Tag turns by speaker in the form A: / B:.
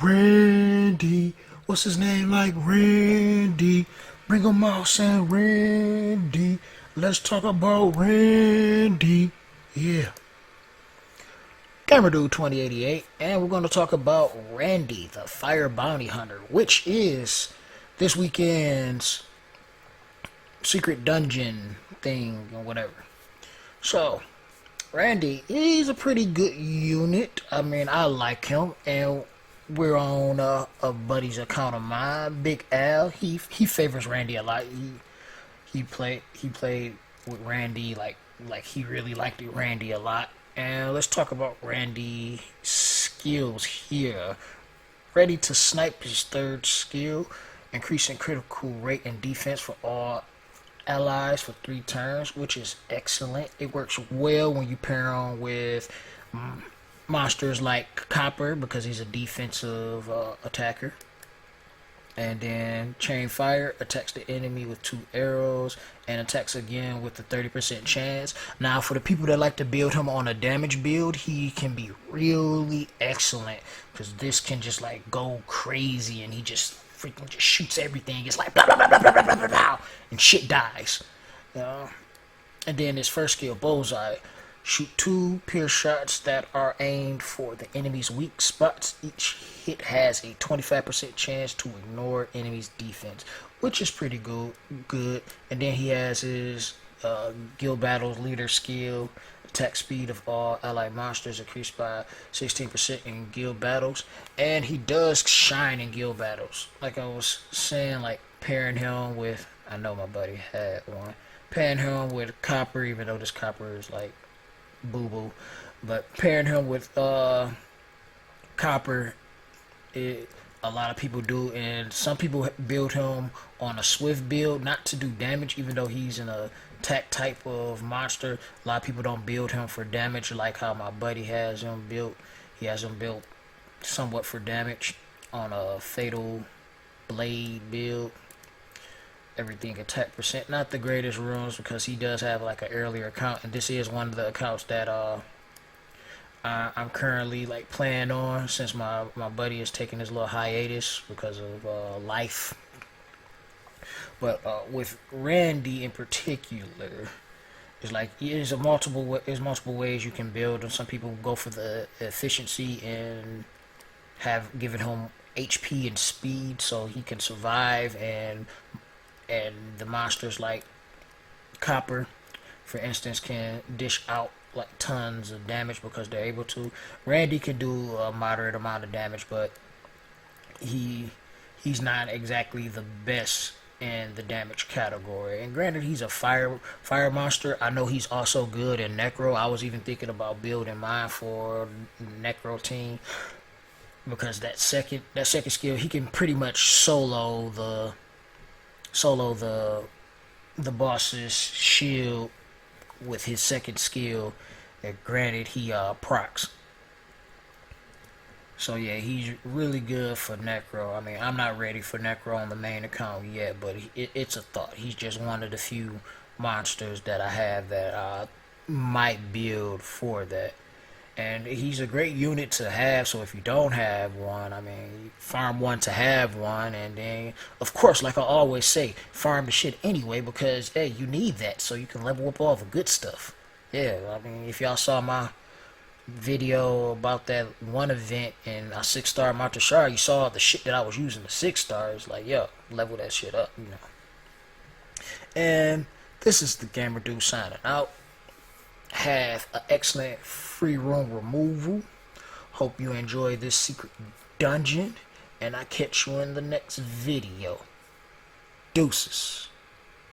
A: Randy. What's his name like Randy? Bring him out, saying Randy. Let's talk about Randy. Yeah. Gamer Dude 2088, and we're going to talk about Randy, the Fire Bounty Hunter, which is this weekend's secret dungeon thing or whatever. So, Randy, he's a pretty good unit. I mean, I like him, and we're on a buddy's account of mine, Big Al. He favors Randy a lot. He played with Randy like he really liked Randy a lot. And let's talk about Randy's skills here. Ready to snipe his third skill, increasing critical rate and defense for all allies for 3 turns, which is excellent. It works well when you pair on with monsters like Copper because he's a defensive attacker. And then Chain Fire attacks the enemy with 2 arrows and attacks again with a 30% chance. Now, for the people that like to build him on a damage build, he can be really excellent because this can just like go crazy and he just freaking just shoots everything. It's like blah blah blah blah blah blah blah, blah and shit dies. And then his first skill, Bullseye. Shoot 2 pierce shots that are aimed for the enemy's weak spots. Each hit has a 25% chance to ignore enemy's defense, which is pretty good. And then he has his Guild Battles Leader skill. Attack speed of all allied monsters increased by 16% in Guild Battles. And he does shine in Guild Battles. Like I was saying, like pairing him with, I know my buddy had one. Pairing him with Copper, even though this Copper is like boo-boo, but pairing him with Copper, a lot of people do, and some people build him on a swift build, not to do damage, even though he's an attack type of monster. A lot of people don't build him for damage, like how my buddy has him built. He has him built somewhat for damage on a fatal blade build. Everything attack percent, not the greatest runes because he does have like an earlier account, and this is one of the accounts that I'm currently like playing on since my buddy is taking his little hiatus because of life. But with Randy in particular, it's like there's multiple ways you can build, and some people go for the efficiency and have given him HP and speed so he can survive, and the monsters like Copper, for instance, can dish out like tons of damage because they're able to. Randy can do a moderate amount of damage, but he's not exactly the best in the damage category. And granted, he's a fire monster. I know he's also good in Necro. I was even thinking about building mine for Necro team because that second skill, he can pretty much solo the boss's shield with his second skill. And granted, he procs. So yeah, he's really good for Necro. I mean, I'm not ready for Necro on the main account yet, but it's a thought. He's just one of the few monsters that I have that I might build for that. And he's a great unit to have, so if you don't have one, I mean, farm one to have one, and then, of course, like I always say, farm the shit anyway, because, hey, you need that, so you can level up all the good stuff. Yeah, I mean, if y'all saw my video about that one event in a 6-star Monteshar, you saw the shit that I was using, the 6 stars, like, yo, level that shit up, you know. And this is the Gamer Dude signing out. Have an excellent free roam removal. Hope you enjoy this secret dungeon, and I catch you in the next video. Deuces.